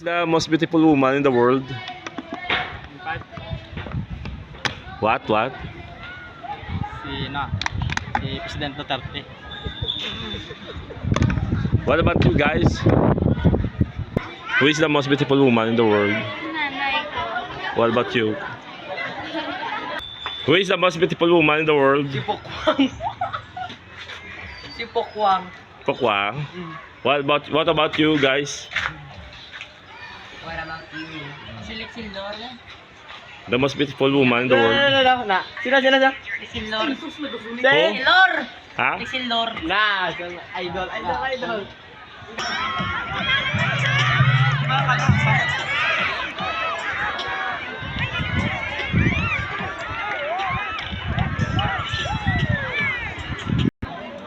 The most beautiful woman in the world. What? Si President Duterte. What about you guys? Who is the most beautiful woman in the world? Nanay ko. What about you? Who is the most beautiful woman in the world? Si Pokwang. Si Pokwang. Pokwang. What about you guys? What about you? Si Lexilor. The most beautiful woman in the world. Na. Sino? Lexilor. Lexilor. Ha? Lexilor. Na. Idol.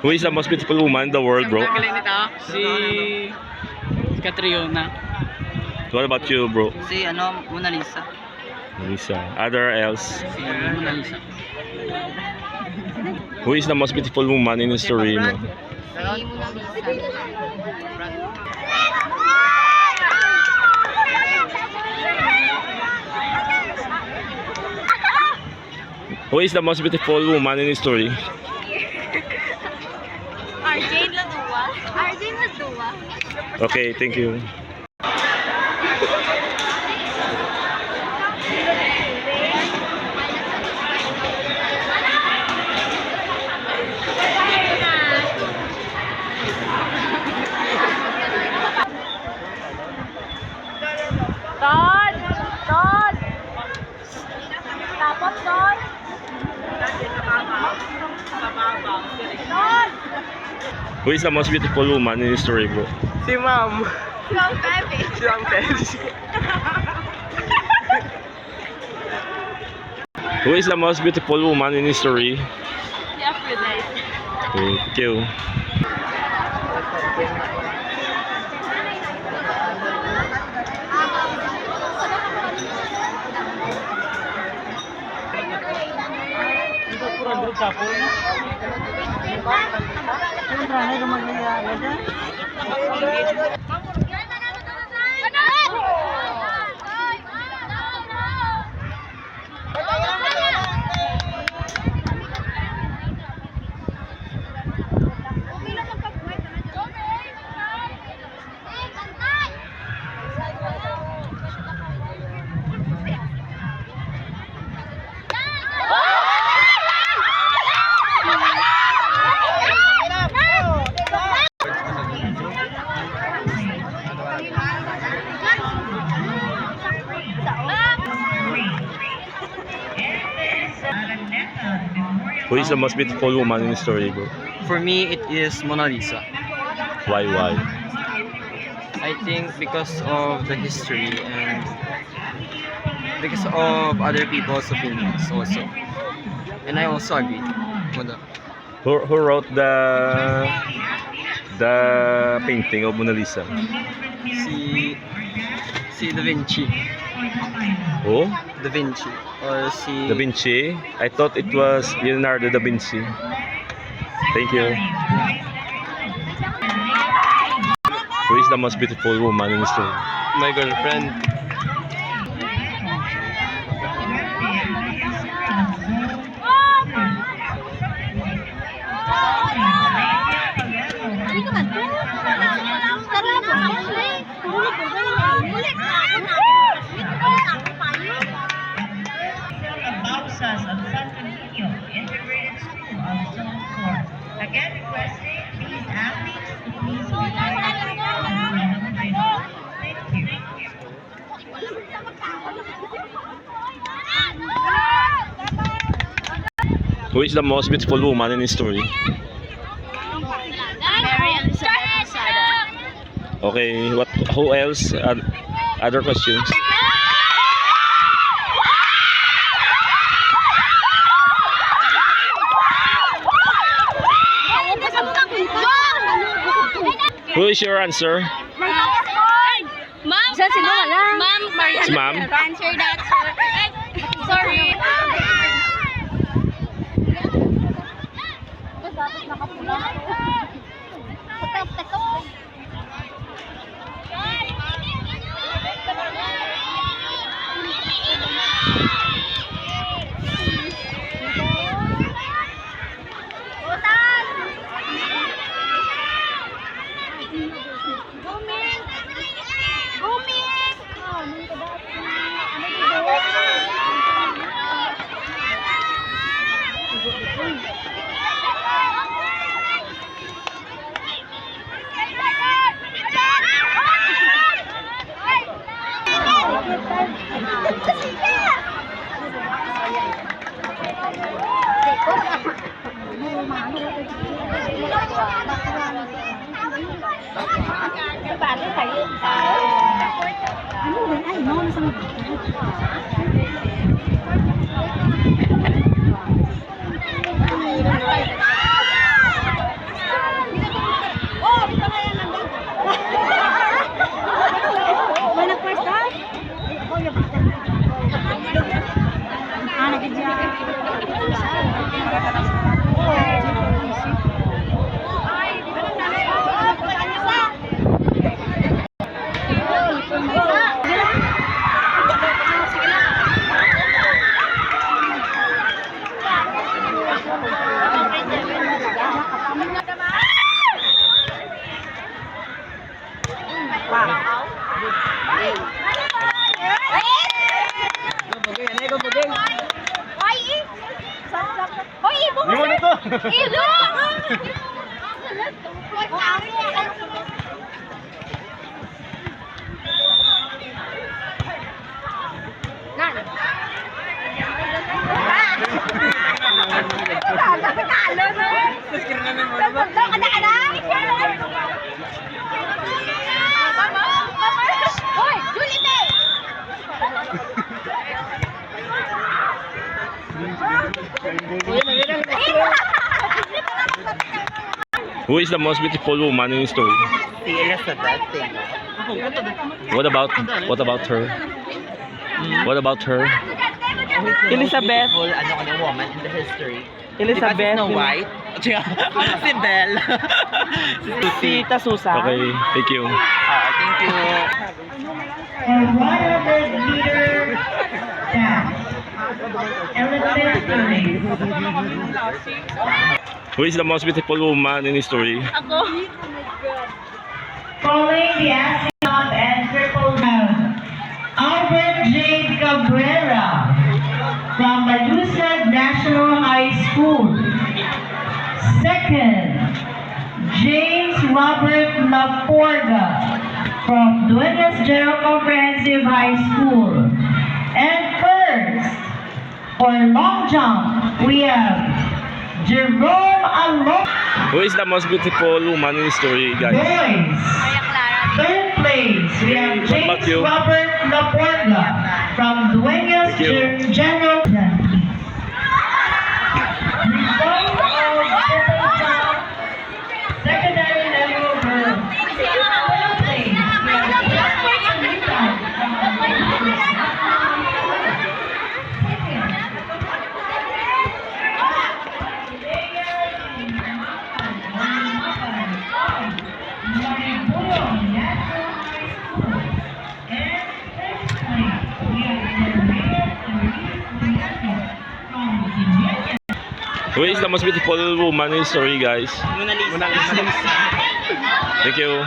Who is the most beautiful woman in the world, bro? Si Catriona. What about you, bro? Si Mona Lisa. Lisa. Other else? Si Mona Lisa. Who is the most beautiful woman in history, mo? Si Mona Lisa. Who is the most beautiful woman in history? Arjane Ladua. Arjane Ladua. Okay, thank you. Don! Tapos Don! Don! Who is the most beautiful woman in history, bro? Si Ma'am. Long Pepe. Si Ma'am Pepsi. Who is the most beautiful woman in history? Si Aphrodite. Okay, thank you. Who is the most beautiful woman in history, bro? For me, it is Mona Lisa. Why? I think because of the history and because of other people's opinions also. And I also agree with that. Who wrote the painting of Mona Lisa? Si Da Vinci. Who? Da Vinci. Or si... Da Vinci? I thought it was Leonardo da Vinci. Thank you. Who is the most beautiful woman in history? My girlfriend. Pausas of Santo Niño Integrated School of Zone 4. Again requesting these athletes to please be Thank you. Who is the most beautiful woman in history? Mary Elizabeth Sada. Okay, who else? Other questions? Who is your answer? Ma'am, saan si wala? Ma'am, Si ma'am? answer that, sir. Sorry. Tapos nakapula. Who is the most beautiful woman in history? Si Elizabeth. What about her? What about her? Elizabeth. Ano ka na woman in the history? Elizabeth. Snow White. si Belle. Si Tasusa. Okay, thank you. Thank you. For 100 meter dash. Elementary. Who is the most beautiful woman in history? Following the astronaut and triple round, Albert J. Cabrera from Malusa National High School. Second, James Robert Laporga from Duenas General Comprehensive High School. And first, for long jump, we have Jerome Alonso. Who is the most beautiful woman in history, guys? Boys. Third place, we have What about James you? Robert Laporga from Duenas Thank you. General. Result of triple jump, secondary level girls. Fourth place, we have Jessica Rita Who is the most beautiful woman in history, guys? Mona Lisa. Thank you.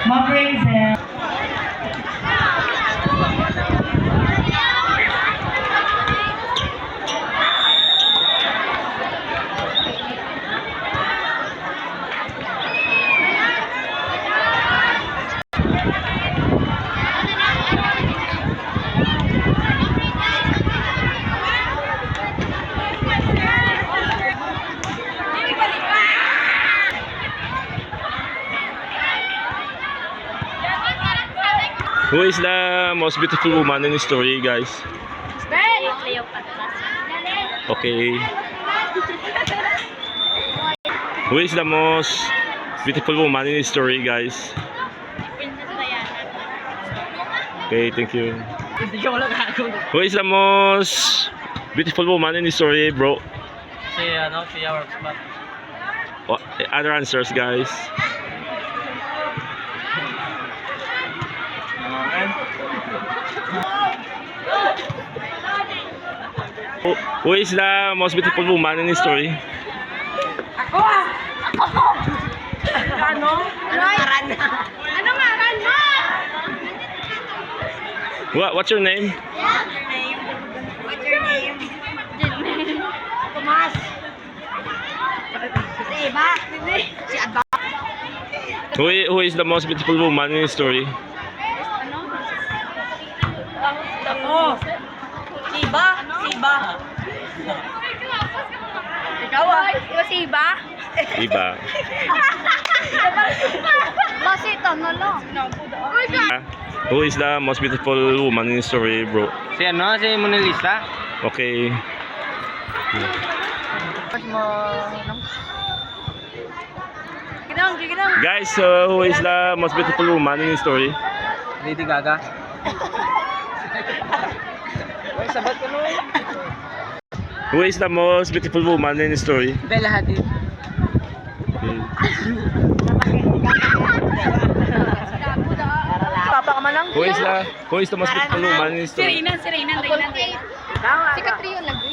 Mapraise. Who is the most beautiful woman in history, guys? Okay. Who is the most beautiful woman in history, guys? Okay, thank you. Who is the most beautiful woman in history, bro? Si our spot. What other answers, guys? Who is the most beautiful woman in history? Ano? What's your name? Who is the most beautiful woman in history? Ako. Siba. Siba. Ikaw ah. Ikaw si Iba? Iba. Kasi ito, no lang. Who is the most beautiful woman in history, bro? Si ano? Si Mona Lisa? Okay. Guys, who is the most beautiful woman in history? Lady Gaga. Uy, sabat ko no. Who is the most beautiful woman in history? Bella Hadid. Okay. Papa ka man lang. Who is the most beautiful woman in history? Si Catrion lagi.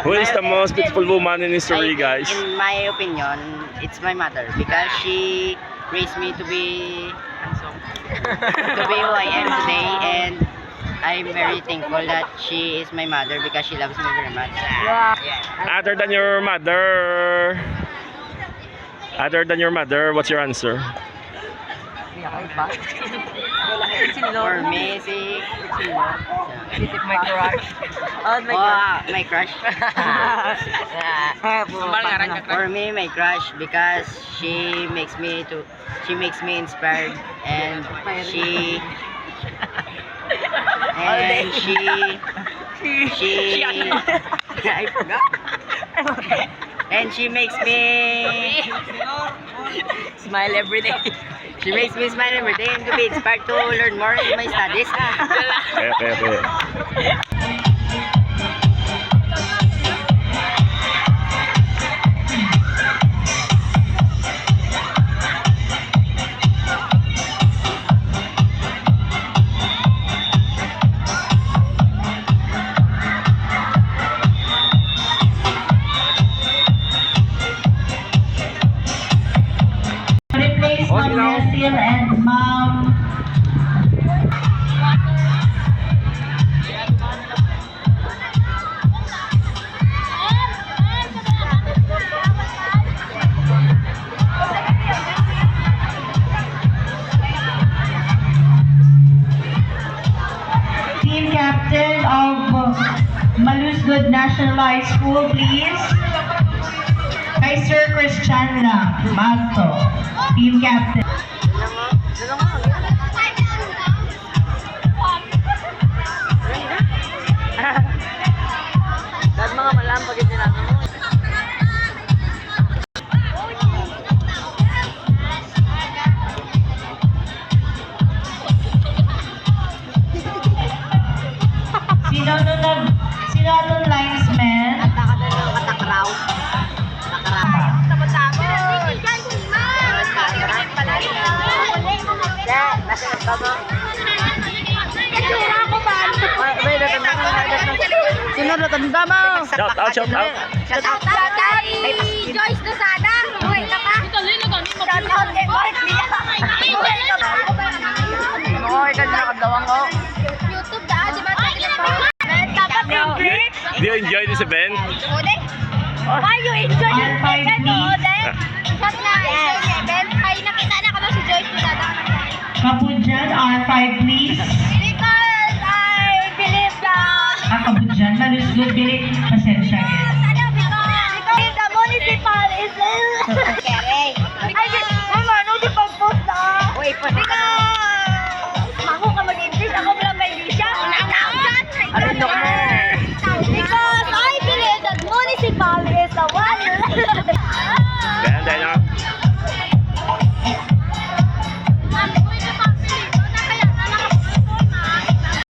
Who is the most beautiful woman in history, guys? In my opinion, it's my mother because she raised me to be who I am today, and I'm very thankful that she is my mother because she loves me very much. Other than your mother, what's your answer? For me, si My crush. Oh, my crush. For me, my crush because she makes me inspired, and she I forgot. And she makes me Smile every day. She makes me smile every day and to be inspired to learn more in my studies. Okay. Replace Ma'am Cecil and Ma'am Team Captain of Malusgod National High School, please. Kay Sir Christian Magto, Team Captain. Lahat mga malam pag itinanong mo. Sino nun linesman? Sino natanda mo? Shout out. Shout out kay Joyce Lozada. Uy, naka. Shout out kay Mark Lia. Oo, ikaw na nakadawang ko. YouTube da, di ba? Dapat i-break. Do you enjoy this event? Ode? Why you enjoy All this five, event, please. Ode? Shot na, enjoy the event. Ay, nakita na ko na si Joyce Lozada. Kapudyan, R5 please.